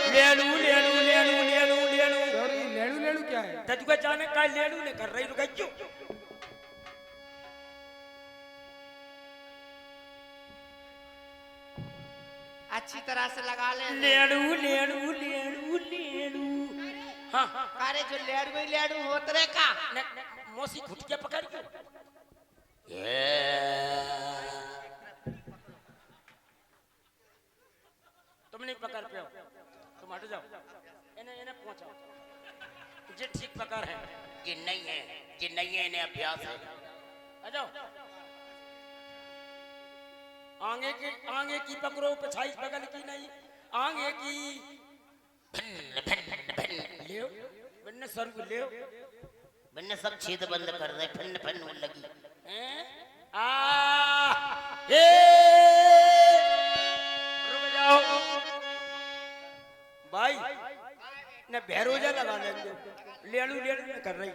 लेड़ू लेड़ू लेड़ू लेड़ू लेड़ू लेड़ू लेड़ू क्या है? तजुका जाने का लेड़ू ने कर रही रुकैयो। अच्छी तरह से लगा ले। लेड़ू लेड़ू लेड़ू लेड़ू। हाँ अरे जो लेड़ू ही लेड़ू होत रे का मौसी घुटिया पकड़ के तुम नहीं पकड़ पे हो, तुम हट जाओ, इन्हें इन्हें पहुंचाओ। ये ठीक पकड़ है, ये नहीं है, ये नहीं है, इन्हें अभ्यास है। आ जाओ। आगे की पकड़ो, पिछाई बगल की नहीं, आगे की ले बन्ने सर को ले बन्ने सब छेद बंद कर रहे, फन फन लगी हे रुक जाओ भाई, ने भैरोजा लगा लेंगे, लेड़ू लेड़ू ने कर रही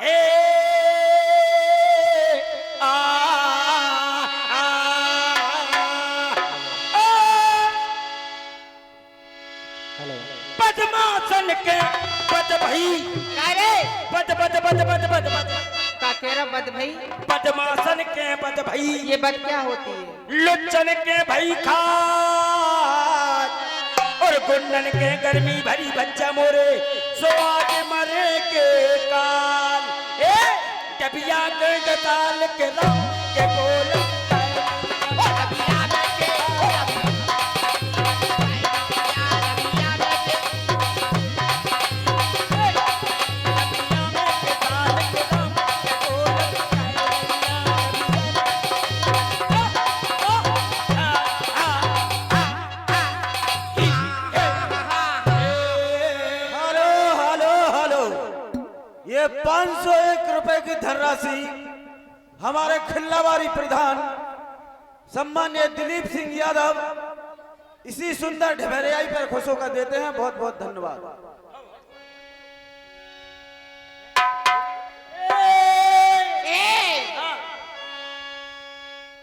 हे पद्मासन के पद भाई, अरे पद पद पद पद पद पद का केरा बद भाई, पद्मासन के पद भाई, ये बद क्या होती है? लुच्चन के भाई खात और गुंडन के गर्मी भरी बच्चा मोरे सो आगे मरे के काल डबिया के गताल के रंग के बोल ये 501 रुपए की धनराशि हमारे खिल्लावारी प्रधान सम्मान्य दिलीप सिंह यादव इसी सुंदर ढेबरियाई पर खुश होकर देते हैं। बहुत बहुत धन्यवाद।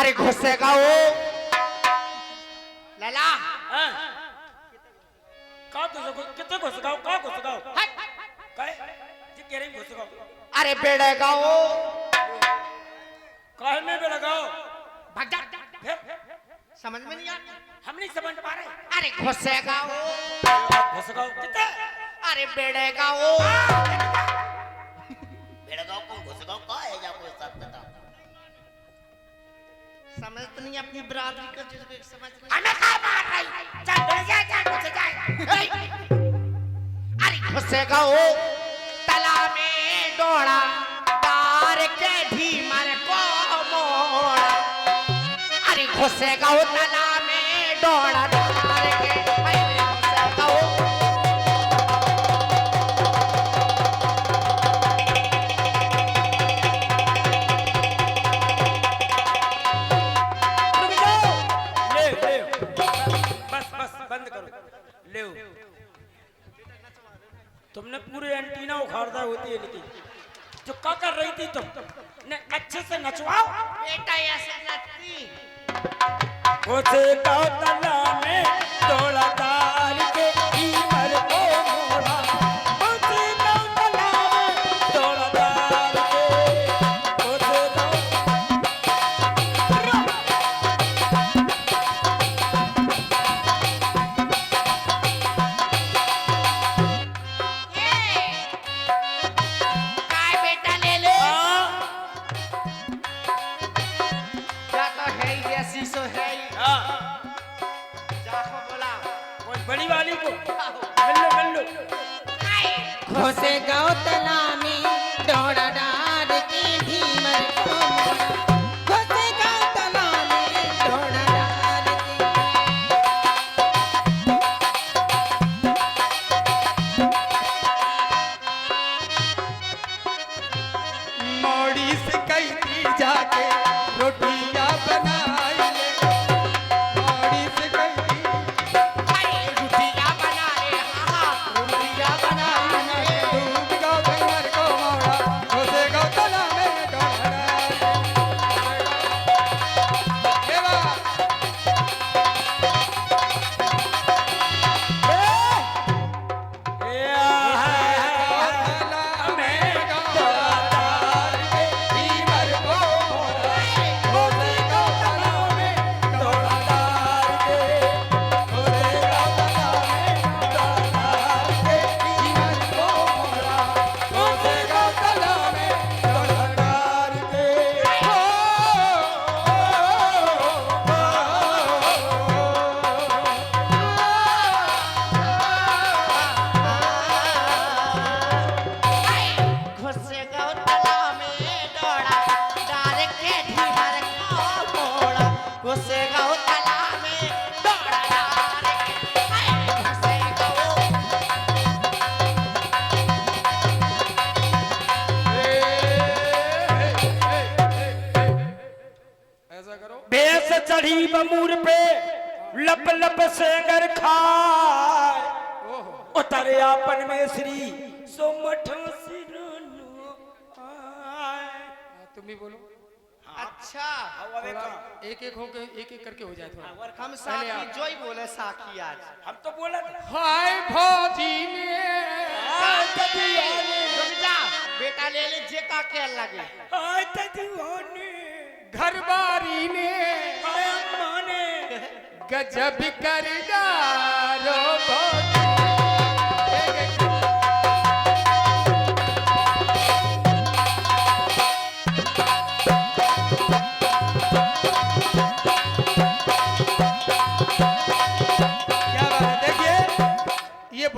अरे घुसेगा वो लला कितने घुसगाओ का घुसगाओ काय जी कह रही घुसगाओ। अरे बेड़ेगा वो काहे में लगाओ भाग जा, समझ में नहीं आता, हम नहीं समझ पा रहे। अरे घुसेगा वो घुसगाओ कितने, अरे बेड़ेगा वो बेड़ेगा को घुसेगा का है या कोई साथ बता समझ तो नहीं अपनी बरादरी का जो समझ नहीं हमें का मार रही चल डर जा घुस जाए। अरे घुसेगा वो तला में डोड़ा तार के ढीमर को मोड़ा। अरे घुसेगा वो तला में डोड़ा तार के घुसेगा वो तुमने पूरे एंटीना उखाड़ता होती है लेकिन जो क्या कर रही थी तुम ने अच्छे से नचवाओ बेटा ऐसे नचती घुसे का तला में डोला तार के ईमर को मोड़ा। घुसे का तला में डोला तार के घुसे का बड़ी वाली को मिल लो घोसे गौतला में डोड़ा डार के ढीमर को मोड़ा। घोसे गौतला में डोड़ा डार मोड़ी से कई थी जाके रोटियां बनाई ले, मोड़ी से कई थी रुटिया बना रे रुटिया बना डूब गो भंगर को मोड़ा। घोसे गौतला में डोड़ा चढ़ी बमूर पे लप लप सेंगर खाए उतरे आपन में श्री सोमठ सिरनु आए। तुम भी बोलो। अच्छा एक एक होके एक एक करके हो जाए थोड़ा। हम साखी जोई बोले साखी आज हम तो बोला था। हाय भौजी ने आय तजुआने रुक जा बेटा ले ले जे का के लगे आय तजुआने घरबारी ने आय अम्मा ने गजब कर डालो भौजी। एक एक ये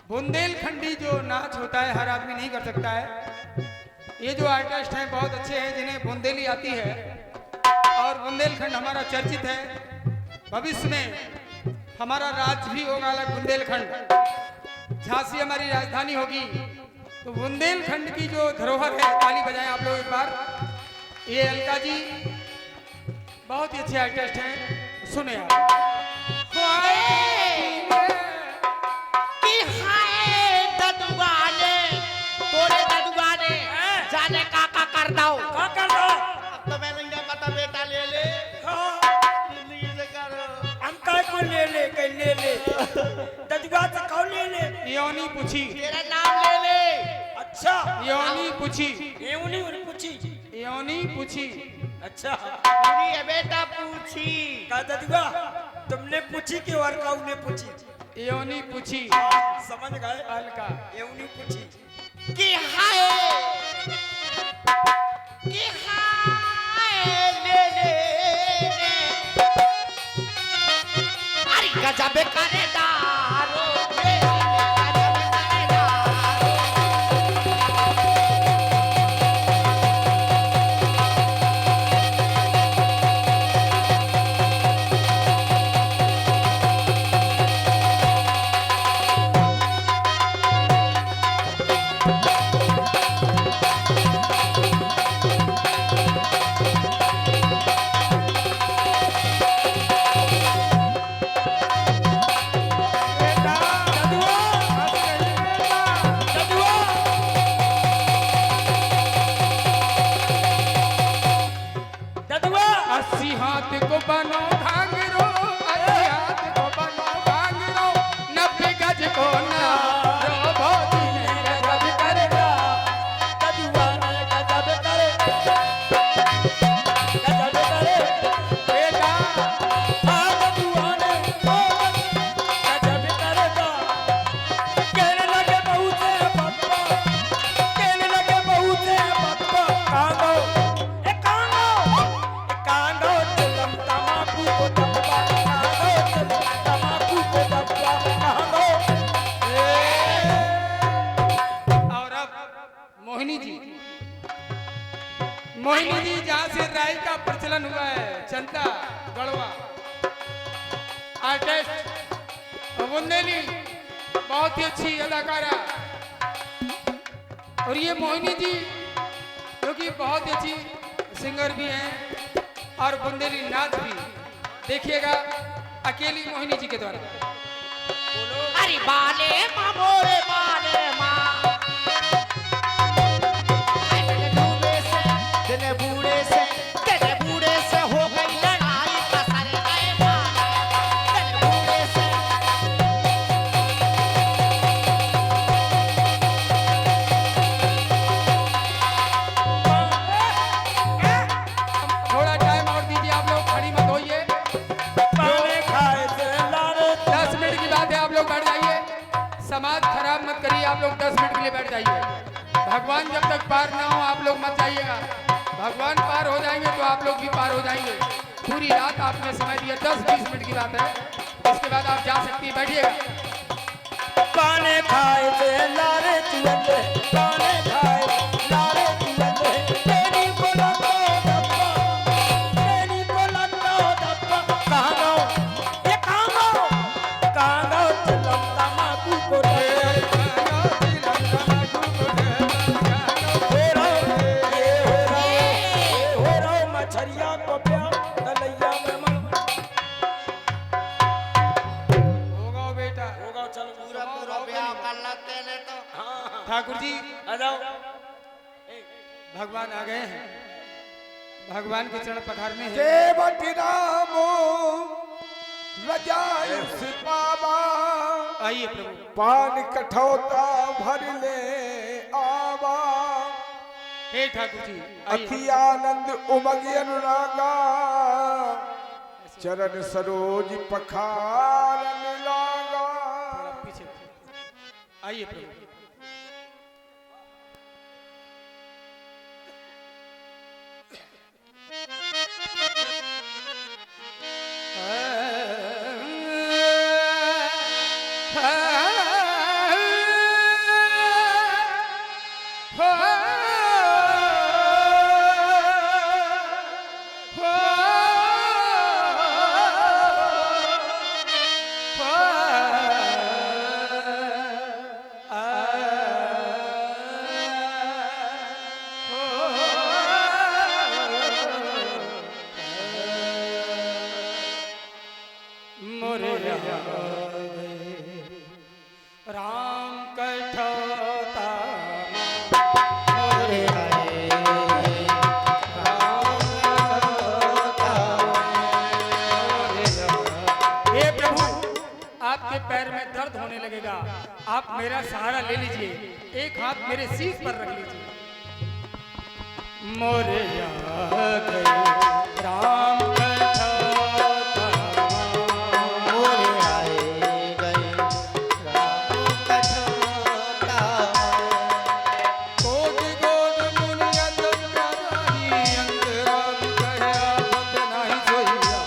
बुंदेलखंडी जो नाच होता है हर आदमी नहीं कर सकता है। ये जो आर्टिस्ट हैं बहुत अच्छे हैं जिन्हें बुंदेली आती है और बुंदेलखंड हमारा चर्चित है। भविष्य में हमारा राज्य भी होगा अलग बुंदेलखंड। झांसी हमारी राजधानी होगी तो बुंदेलखंड की जो धरोहर है ताली बजाएं आप लोग एक बार। ये अलका जी बहुत ही अच्छे आर्टिस्ट हैं सुने आप। कि हाय ददुआने तोरे ददुआने जाने का कर दाओ का कर दो। अब तो मैं नहीं पता बेटा ले ले हाँ, जिंदगी से कर हम काय को ले ले कहीं ले ले तजुआ से कौन ले ले। योनी पूछी तेरा नाम ले ले अच्छा योनी पूछी ये उन्हीं उन्हें पूछी। योनी पूछी। अच्छा पूरी है बेटा पूछी का तजुआ तुमने पूछी कि और काऊ ने पूछी। योनी पूछी समझ गए अलका। ये उन्हीं पूछी। कि हाय ले ले अरे गजब करे दारो ले गजब करे दारो अस्सी हाथ को बनो घाघरो, अस्सी हाथ को बनो घाघरो, 90 गज को नारो भौजी ने गजब करेगा। तजुआ ने गजब करे बेटा हाँ तजुआ ने गजब करेगा। कहने लगे बहू से पप्पा कहने लगे बहू से पप्पा कांगो ए कांगो चलम तमाकू को डब्बा कांगो चलम तमाकू को डब्बा कांगो। और अब मोहिनी जी जहाँ से राय का प्रचलन हुआ है, चंदा गढ़वा आर्टिस्ट बुंदेली बहुत ही अच्छी अदाकारा। और ये मोहिनी जी जो कि बहुत ही अच्छी सिंगर भी हैं और बुंदेली नाच भी। देखिएगा अकेली मोहिनी जी के द्वारा। अरे बाले माँ मोरे बाले माँ तेरे बूढ़े से हो गई लड़ाई पसर गए बाले तेरे बूढ़े से थोड़ा टाइम और दीजिए, आप लोग खड़ी मत होइए। पाने खाए से लारे 10 मिनट की बात है, आप लोग बैठ जाइए। समाज खराब मत करिए, आप लोग 10 मिनट के लिए बैठ जाइए। भगवान जब तक पार ना हो आप लोग मत जाइएगा। भगवान पार हो जाएंगे तो आप लोग भी पार हो जाएंगे। पूरी रात आपने समय दिया, 10-20 मिनट की बात है, इसके बाद आप जा सकती है, बैठिएगा। पाने खाए से लारे चुअंदे पाने खाए लारे चुअंदे तेरी को लगो डब्बा तेरी को लगो डब्बा कांगो ये कांगो चलम तमाकू को डब्बा हो रहा मछरिया को प्यार ठाकुर जी आ जाओ। भगवान आ गए हैं, भगवान के चरण पखारने हैं। देवटी रामो रजायुष पावा आइए प्रभु। पान कठौता भर ले आवा हे ठाकुर जी आइए। अति आनंद उमग अनुरागा चरण सरोज पखारन लागा। थोड़ा पीछे आइए प्रभु। राम कठौता मोरे हे प्रभु, आपके पैर में दर्द होने लगेगा, आप मेरा सहारा ले लीजिए, एक हाथ मेरे शीश पर रख लीजिए। मोरे राम कठौता गोद गोद मुनि अंदर कराही, अंतरा कहे आफत नाही सोइया।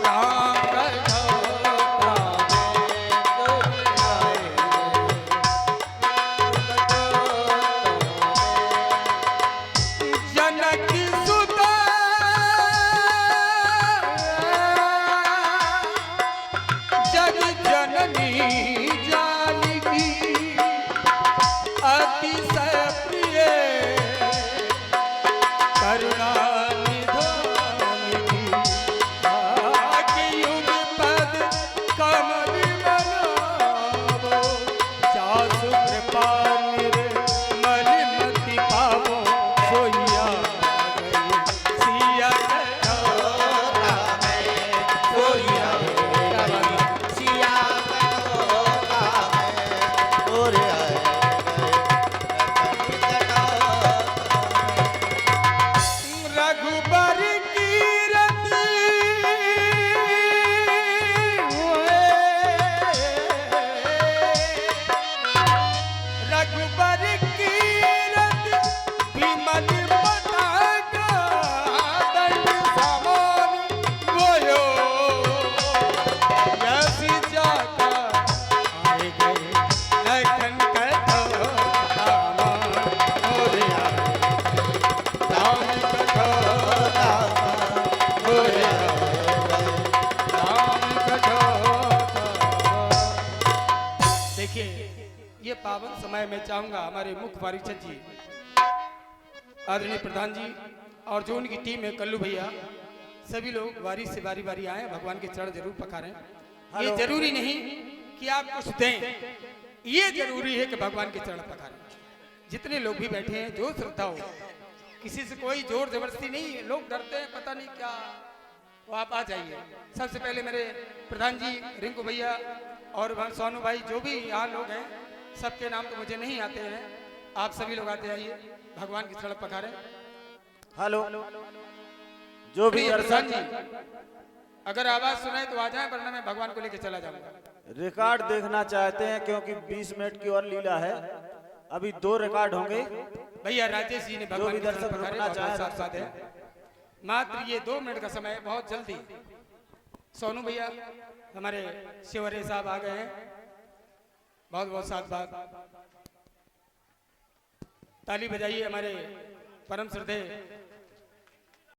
राम कठौता जनकी सुता जग जननी जानकी अतिशय प्रिय करुणा निधानिकी आके युग पद कमल बनावो चासु कृपा निर्मल मति पावो सोइया गए सिया कठौता सोइया रघुबर कीरत हुए, रघुबर कीरत विमल पताका दंड समान गोयो यश जाता आए गए लखन कठौता मोरे राम कठौता मोरे राम कठौता। देखिए ये पावन समय में चाहूंगा हमारे मुख्य परिषद जी आदरणीय प्रधान जी और जो उनकी टीम है कल्लू भैया सभी लोग वारी से बारी बारी आए भगवान के चरण जरूर पखारें। ये जरूरी नहीं कि आप कुछ दें, ये जरूरी है कि भगवान के चरण पखारें। जितने लोग भी बैठे हैं जो श्रद्धा हो, किसी से कोई जोर जबरदस्ती नहीं, लोग डरते हैं पता नहीं क्या, तो आप आ जाइए। सबसे पहले मेरे प्रधान जी रिंकू भैया और सोनू भाई जो भी यहाँ लोग हैं सबके नाम तो मुझे नहीं आते हैं, आप सभी लोग आते आइए भगवान की चरण पखारें। हेलो, जो भी प्रधान दर्शक जी अगर आवाज सुनाए तो आ जाए, वरना मैं भगवान को लेकर चला जाऊंगा। रिकॉर्ड देखना चाहते हैं क्योंकि 20 मिनट की और लीला है, अभी 2 रिकॉर्ड होंगे। भैया राजेश जी ने भगवान भी के चरण दर्शक पखारे, रुकना बहुत चाहे साथ साथ है। मात्र ये 2 मिनट का समय है, बहुत जल्दी। सोनू भैया हमारे शिवरे साहब आ गए हैं, बहुत बहुत साथ बात। ताली बजाइए हमारे परम श्रद्धेय